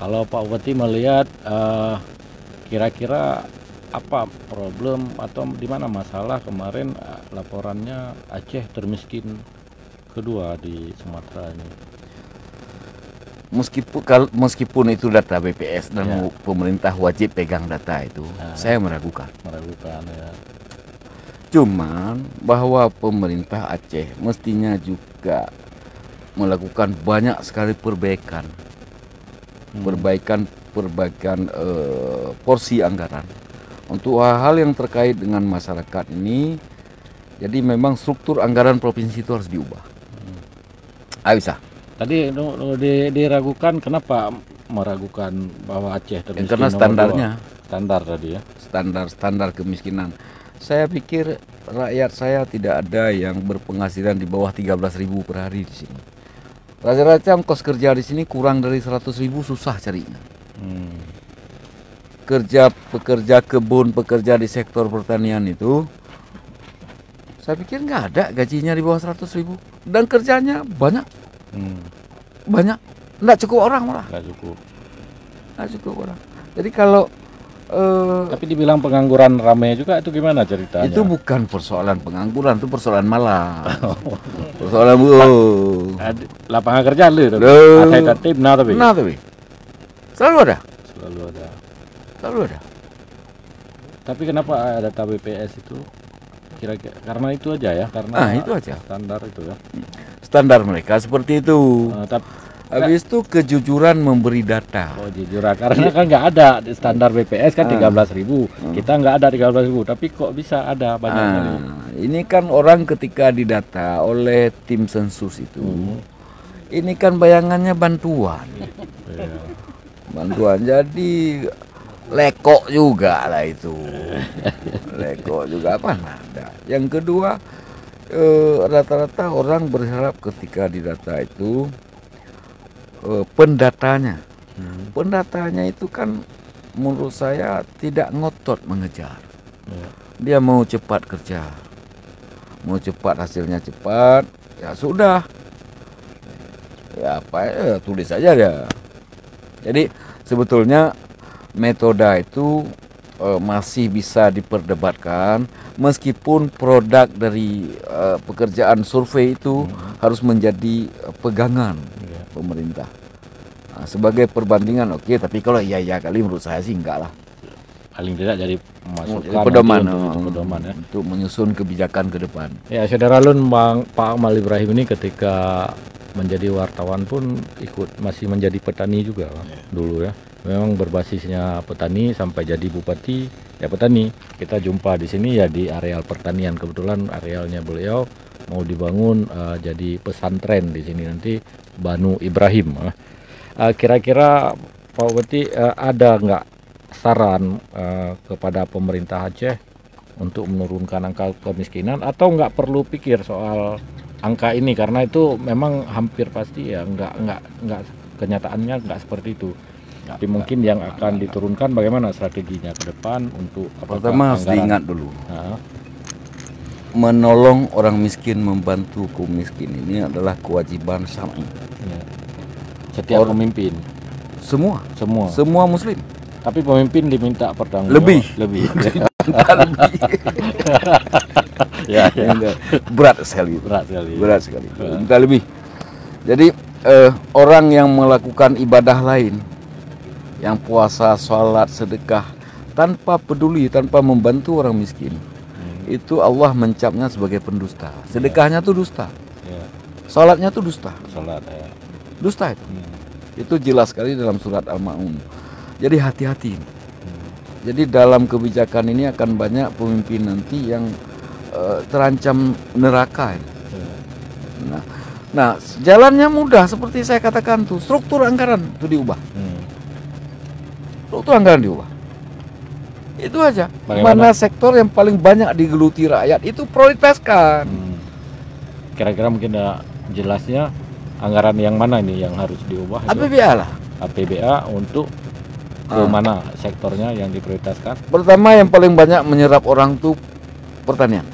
Kalau Pak Bupati melihat kira-kira apa problem atau di mana masalah kemarin laporannya Aceh termiskin kedua di Sumatera ini. Meskipun itu data BPS dan Ya. pemerintah wajib pegang data itu, saya meragukan. Meragukan ya. Cuman bahwa pemerintah Aceh mestinya juga melakukan banyak sekali perbaikan, porsi anggaran untuk hal-hal yang terkait dengan masyarakat ini. Jadi memang struktur anggaran provinsi itu harus diubah. Bisa. Tadi diragukan, kenapa meragukan bahwa Aceh termiskin? Karena standarnya. Standar tadi ya. Standar kemiskinan. Saya pikir rakyat saya tidak ada yang berpenghasilan di bawah 13.000 per hari di sini. Rata-rata ongkos kerja di sini kurang dari 100.000 susah carinya. Pekerja kebun, pekerja di sektor pertanian itu, saya pikir nggak ada gajinya di bawah 100.000 dan kerjanya banyak. Banyak, nggak cukup orang malah. Nggak cukup orang. Jadi kalau tapi dibilang pengangguran ramai juga, itu gimana ceritanya? itu bukan persoalan pengangguran, itu persoalan malas. Persoalan lapangan kerja lu itu. Ada tim tapi. Selalu ada. Tapi kenapa ada data BPS itu? Kira-kira karena itu aja ya, karena itu aja. Standar itu ya. Standar mereka seperti itu. Habis itu kejujuran memberi data. Oh, jujur, karena kan nggak ada di standar BPS kan 13.000. Kita nggak ada 13.000, tapi kok bisa ada banyak. Ini kan orang ketika didata oleh tim sensus itu, ini kan bayangannya bantuan. Bantuan, jadi lekok juga lah itu. Lekok juga apa ada. Yang kedua, rata-rata orang berharap ketika didata itu pendatanya itu kan menurut saya tidak ngotot mengejar. Dia mau cepat kerja, mau cepat hasilnya cepat, ya sudah, ya tulis saja dia. Jadi sebetulnya metode itu masih bisa diperdebatkan, meskipun produk dari pekerjaan survei itu harus menjadi pegangan pemerintah. Sebagai perbandingan oke, tapi kalau iya kali menurut saya sih enggak lah. Paling tidak jadi masukan pedoman ya, untuk menyusun kebijakan ke depan. Ya, Saudara Lun, Pak Amal Ibrahim ini ketika menjadi wartawan pun masih menjadi petani juga dulu ya. Memang berbasisnya petani sampai jadi bupati ya petani. Kita jumpa di sini ya di areal pertanian, kebetulan arealnya beliau mau dibangun jadi pesantren di sini nanti, Banu Ibrahim. Kira-kira Pak Bupati ada nggak saran kepada pemerintah Aceh untuk menurunkan angka kemiskinan, atau nggak perlu pikir soal angka ini karena itu memang hampir pasti ya nggak kenyataannya nggak seperti itu. Tapi mungkin yang akan diturunkan bagaimana strateginya ke depan untuk pertama harus diingat dulu. Menolong orang miskin, membantu kaum miskin ini adalah kewajiban syar'i. Setiap pemimpin. Semua muslim. Tapi pemimpin diminta pertanggungjawaban lebih. Ya. Berat sekali. Minta lebih. Jadi orang yang melakukan ibadah lain, yang puasa, sholat, sedekah, tanpa peduli, tanpa membantu orang miskin, itu Allah mencapnya sebagai pendusta. Sedekahnya tuh dusta. Sholatnya tuh dusta. Dusta itu. Itu jelas sekali dalam surat Al-Ma'un. Jadi hati-hati. Jadi dalam kebijakan ini akan banyak pemimpin nanti yang terancam neraka. Nah, jalannya mudah seperti saya katakan tuh, struktur anggaran itu diubah. Struktur anggaran diubah. Itu aja. Mana sektor yang paling banyak digeluti rakyat itu prioritaskan. Kira-kira mungkin jelasnya anggaran yang mana ini yang harus diubah? APBA lah. APBA untuk ke mana sektornya yang diprioritaskan? Pertama yang paling banyak menyerap orang tuh pertanian.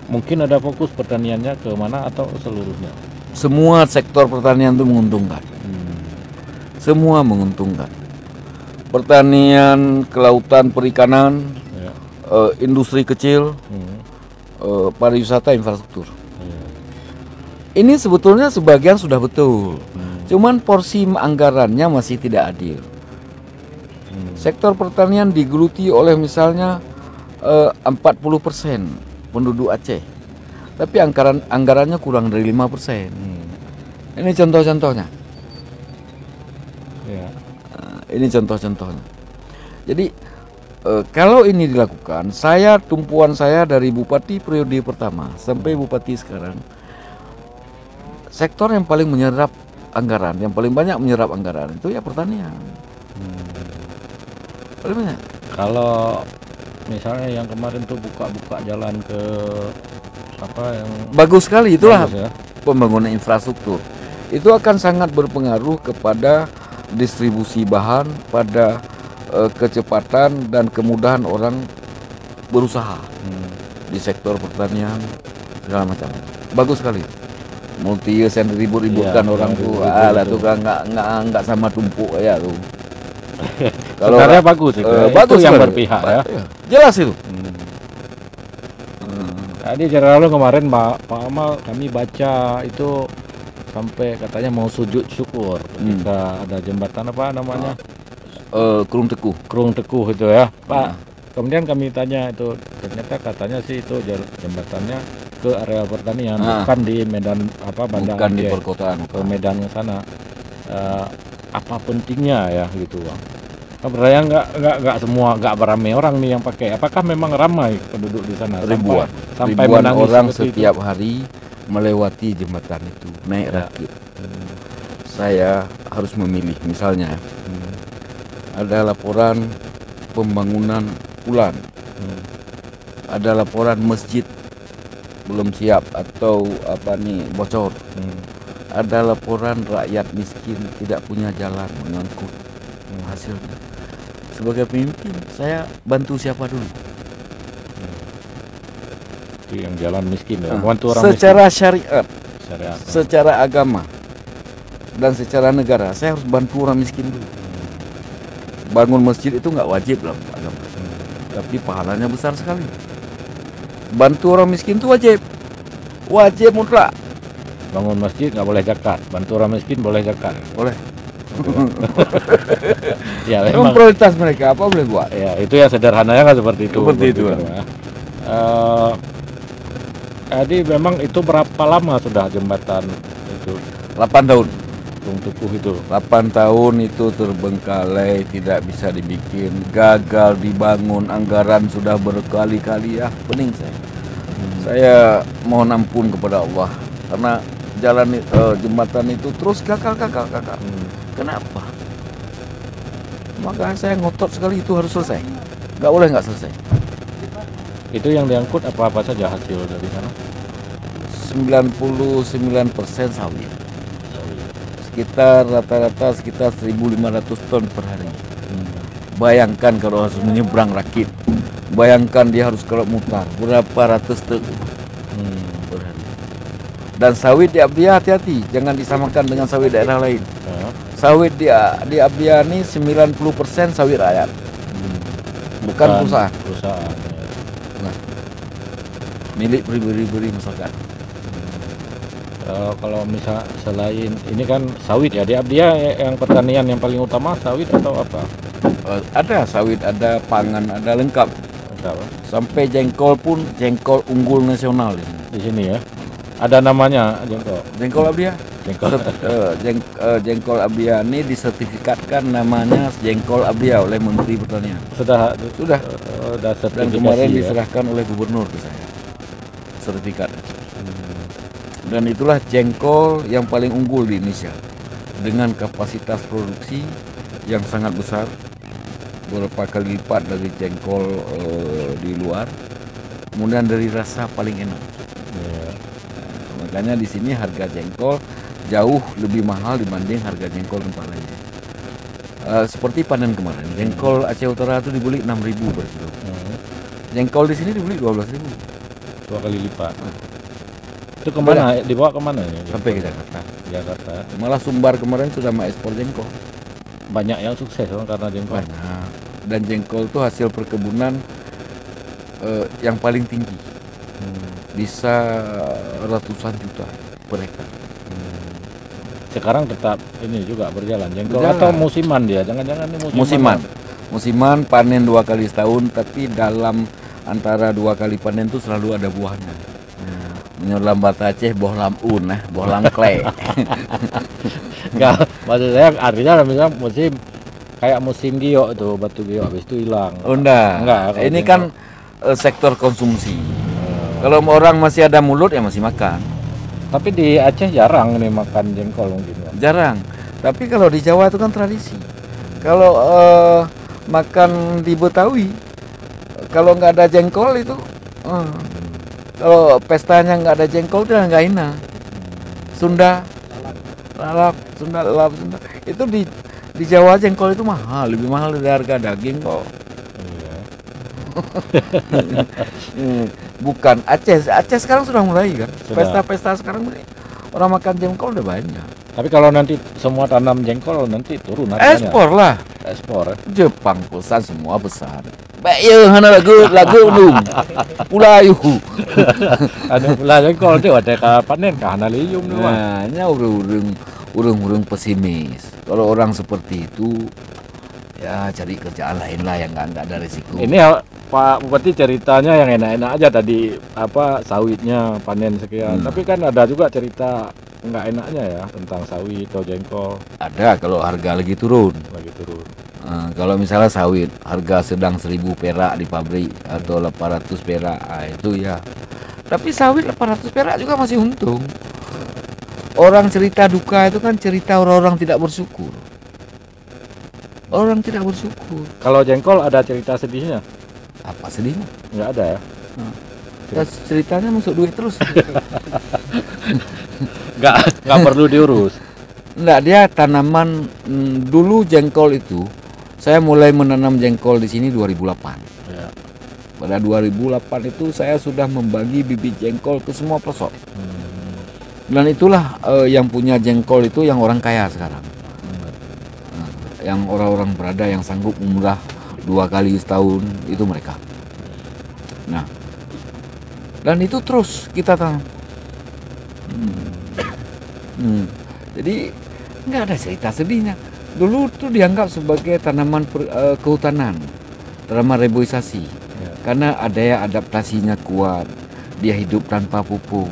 Mungkin ada fokus pertaniannya ke mana atau seluruhnya? Semua sektor pertanian itu menguntungkan. semua menguntungkan. Pertanian, kelautan, perikanan, Ya. Industri kecil, pariwisata, infrastruktur. Ya. Ini sebetulnya sebagian sudah betul, cuman porsi anggarannya masih tidak adil. Sektor pertanian digeluti oleh misalnya 40% penduduk Aceh, tapi anggarannya kurang dari 5%. Ini contoh-contohnya. Ya. Ini contoh-contohnya. Jadi kalau ini dilakukan, tumpuan saya dari bupati periode pertama sampai bupati sekarang, sektor yang paling menyerap anggaran, yang paling banyak menyerap anggaran itu ya pertanian. Paling banyak. Kalau misalnya yang kemarin tuh buka jalan ke apa yang Bagus sekali, itulah bagus ya. pembangunan infrastruktur. Itu akan sangat berpengaruh kepada distribusi bahan, pada kecepatan dan kemudahan orang berusaha di sektor pertanian segala macam. Bagus sekali. Multi years yang ribut-ributkan Iya, orang yang tuh, ribut-ribut lah itu. tuh kan nggak sama tumpuk ya tuh. Sebenarnya bagus itu. bagus Itu yang sekali. berpihak ya. Iya, jelas itu. Tadi lalu kemarin Pak Amal kami baca itu sampai katanya mau sujud syukur ketika ada jembatan apa namanya Kurung Teguh. Krung Teguh itu ya Pak. Kemudian kami tanya itu ternyata katanya sih itu jembatannya ke area pertanian bukan di Medan apa Banda Bukan di Aceh, perkotaan. ke Medan ke sana. Apa pentingnya ya gitu Bang? Sebenarnya nggak semua nggak beramai orang nih yang pakai. Apakah memang ramai penduduk di sana? Sampai Ribuan menangis orang seperti setiap hari melewati jembatan itu, naik rakit. Saya harus memilih, misalnya ada laporan pembangunan ulang, ada laporan masjid belum siap atau bocor, ada laporan rakyat miskin tidak punya jalan mengangkut hasilnya. Sebagai pemimpin, saya bantu siapa dulu? itu yang jalan miskin ya. Bantu orang Secara syariat, miskin. Syariat. secara agama, dan secara negara, saya harus bantu orang miskin dulu. Bangun masjid itu nggak wajib dalam agama, tapi pahalanya besar sekali. Bantu orang miskin itu wajib mutlak. Bangun masjid nggak boleh zakat, bantu orang miskin boleh zakat. Boleh. Ya Memang memang. prioritas mereka, apa boleh buat? Ya itu ya sederhananya kan seperti itu. Seperti itu, Ya. Jadi memang itu berapa lama sudah jembatan itu 8 tahun. Krung Teguh itu? 8 tahun itu terbengkalai, tidak bisa dibikin, gagal dibangun, anggaran sudah berkali-kali, pening saya. Saya mohon ampun kepada Allah karena jembatan itu terus gagal. Kenapa? Maka saya ngotot sekali itu harus selesai. Nggak boleh nggak selesai. Itu yang diangkut apa saja hasil dari sana? 99% sawit. Rata-rata sekitar 1.500 ton per hari. Bayangkan kalau harus menyeberang rakit. Bayangkan dia harus kalau mutar berapa ratus truk per hari. Dan sawit di Abia hati-hati, jangan disamakan dengan sawit daerah lain. Sawit di Abia ini 90% sawit rakyat, bukan perusahaan. Nah, milik pribadi masyarakat. Kalau misal selain ini kan sawit ya, di Abia yang pertanian yang paling utama sawit atau apa? Ada sawit, ada pangan, ada lengkap. Apa? Sampai jengkol pun, jengkol unggul nasional Di sini ya. Ada namanya jengkol. Jengkol Abia. Jengkol. Jengkol Abia ini disertifikatkan namanya jengkol Abia oleh Menteri Pertanian. Sudah. Dan sertifikasi kemarin ya. diserahkan oleh gubernur ke saya sertifikat. Dan itulah jengkol yang paling unggul di Indonesia dengan kapasitas produksi yang sangat besar, beberapa kali lipat dari jengkol di luar. Kemudian dari rasa paling enak. Makanya di sini harga jengkol jauh lebih mahal dibanding harga jengkol tempat lain. Seperti panen kemarin, jengkol Aceh Utara itu dibeli 6.000 per kilo. Jengkol di sini dibeli 12.000. 2 kali lipat. Itu kemana? Dibawa kemana ya? Sampai ke Jakarta. Jakarta. Malah Sumbar kemarin sudah mau ekspor jengkol. banyak yang sukses karena jengkol. Banyak. Dan jengkol itu hasil perkebunan yang paling tinggi. Bisa ratusan juta per hektar. Sekarang tetap ini juga berjalan jengkol Berjalan. atau musiman dia? Jangan-jangan ini Musiman. Musiman panen 2 kali setahun, tapi dalam antara 2 kali panen itu selalu ada buahnya. Menurut bahasa Aceh bohlam bohlam kle. Enggak, maksud saya artinya misalnya musim kayak musim giok tuh, batu giok habis itu hilang. Oh, enggak. kalau Ini jengkol. kan sektor konsumsi. Kalau orang masih ada mulut ya masih makan. Tapi di Aceh jarang nih makan jengkol mungkin ya. Jarang. Tapi kalau di Jawa itu kan tradisi. Kalau makan di Betawi, kalau nggak ada jengkol itu, kalau pestanya nggak ada jengkol udah nggak enak. Sunda, lalap, Sunda. Itu di Jawa jengkol itu mahal, lebih mahal dari harga daging kok. Bukan Aceh sekarang sudah mulai kan. Sudah. Pesta-pesta sekarang mulai. Orang makan jengkol udah banyak. Tapi kalau nanti semua tanam jengkol nanti turun harganya. Ekspor lah. Ekspor. Jepang pesan semua besar. Baik ya, hana lagu nung. Pulayu. Ada pula jengkol tuh ada panen kah analium tuh. Nah, ini urung pesimis. Kalau orang seperti itu, ya cari kerjaan lain lah yang nggak ada risiko. Ini Pak Bupati ceritanya yang enak-enak aja tadi sawitnya panen sekian. Tapi kan ada juga cerita nggak enaknya ya tentang sawit atau jengkol Ada kalau harga lagi turun. lagi turun. Kalau misalnya sawit harga sedang 1.000 perak di pabrik atau 800 perak, itu ya. Tapi sawit 800 perak juga masih untung. Orang cerita duka itu kan cerita orang-orang tidak bersyukur. Orang tidak bersyukur. Kalau jengkol ada cerita sedihnya? Apa sedihnya? Nggak ada ya? Ceritanya masuk duit terus. Nggak perlu diurus. Enggak, dia tanaman dulu jengkol itu. Saya mulai menanam jengkol di sini 2008. Ya. Pada 2008 itu saya sudah membagi bibit jengkol ke semua pelosok. Dan itulah yang punya jengkol itu yang orang kaya sekarang. Yang orang-orang berada yang sanggup umrah 2 kali setahun itu mereka. Nah, dan itu terus kita tanam. Jadi nggak ada cerita sedihnya. Dulu tuh dianggap sebagai tanaman kehutanan, tanaman reboisasi, karena ada adaptasinya kuat. Dia hidup tanpa pupuk,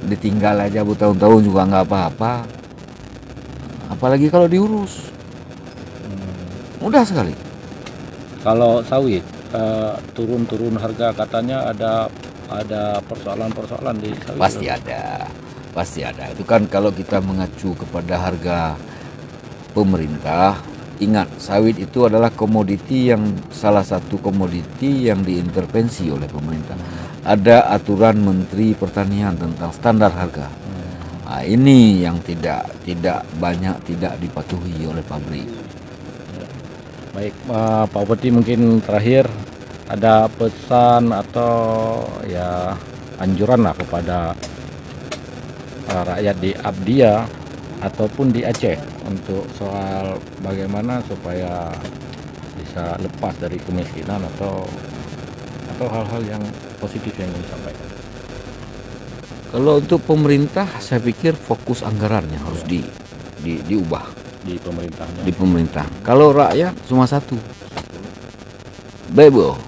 ditinggal aja bertahun-tahun juga nggak apa-apa. Apalagi kalau diurus, mudah sekali. Kalau sawit turun harga katanya ada persoalan-persoalan di sawit. Pasti ada. Itu kan kalau kita mengacu kepada harga pemerintah, ingat sawit itu adalah komoditi yang salah satu komoditi yang diintervensi oleh pemerintah. Ada aturan Menteri Pertanian tentang standar harga. Nah, ini yang tidak dipatuhi oleh pabrik. Baik, Pak Bupati mungkin terakhir ada pesan atau ya anjuran lah kepada rakyat di Abdia ataupun di Aceh untuk soal bagaimana supaya bisa lepas dari kemiskinan atau hal-hal yang positif yang ingin disampaikan. Kalau untuk pemerintah, saya pikir fokus anggarannya harus diubah Di pemerintahnya. di pemerintah. Kalau rakyat cuma satu, bebo.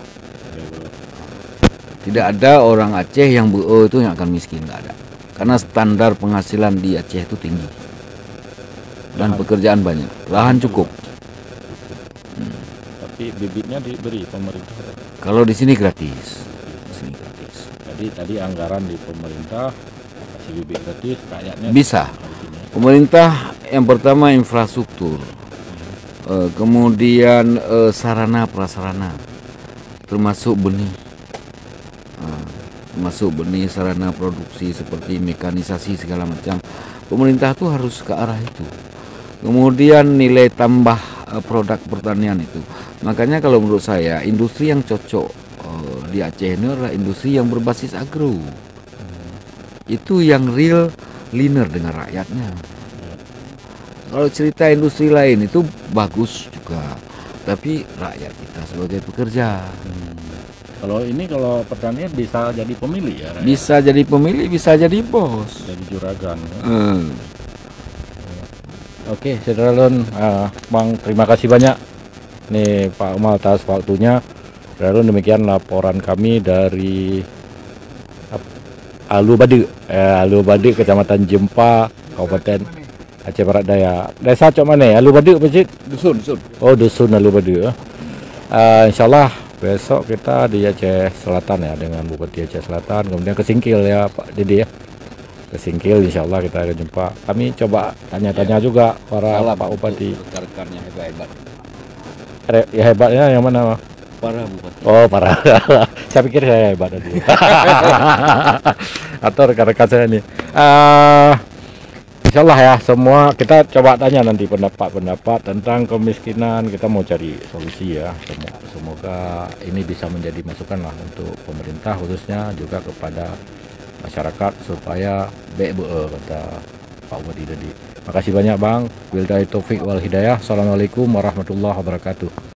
Tidak ada orang Aceh yang itu yang akan miskin, nggak ada. Karena standar penghasilan di Aceh itu tinggi dan pekerjaan banyak, lahan cukup. Tapi bibitnya diberi pemerintah. Kalau di sini gratis, Jadi tadi anggaran di pemerintah kasih bibit gratis, rakyatnya bisa. di sini. Pemerintah yang pertama infrastruktur, kemudian sarana prasarana, termasuk benih, sarana produksi seperti mekanisasi segala macam. Pemerintah tuh harus ke arah itu. Kemudian nilai tambah produk pertanian itu. Makanya kalau menurut saya industri yang cocok di Aceh ini adalah industri yang berbasis agro. Itu yang real linear dengan rakyatnya. Kalau cerita industri lain itu bagus juga, tapi rakyat kita sebagai pekerja. Kalau ini kalau pertanian bisa jadi pemilih ya? Raya? Bisa jadi pemilih, bisa jadi bos. Jadi juragan. Ya? Hmm. Oke, Saudara Bang, terima kasih banyak nih Pak Umal atas waktunya. Saudara demikian laporan kami dari Alu Bade, Kecamatan Jempa, Kabupaten Aceh Barat Daya. Desa cok mana? Alu Bade masjid? Dusun. Oh, dusun Alu Bade. Insyaallah besok kita di Aceh Selatan ya dengan Bupati Aceh Selatan, kemudian ke Singkil ya Pak Dede ya. Ke Singkil insyaallah kita akan jumpa. Kami coba tanya-tanya juga para Salam Pak Bupati. Rekan-rekannya hebat-hebat. Ya hebatnya yang mana? Para bupati. Oh, parah. Saya pikir saya hebat tadi. Atau rekan-rekan saya nih. Insyaallah ya semua kita coba tanya nanti pendapat tentang kemiskinan, kita mau cari solusi ya. Semoga ini bisa menjadi masukan lah untuk pemerintah khususnya juga kepada masyarakat supaya kata Pak Bupati tadi. Makasih banyak Bang. Wabillahi taufik wal hidayah. Assalamualaikum warahmatullahi wabarakatuh.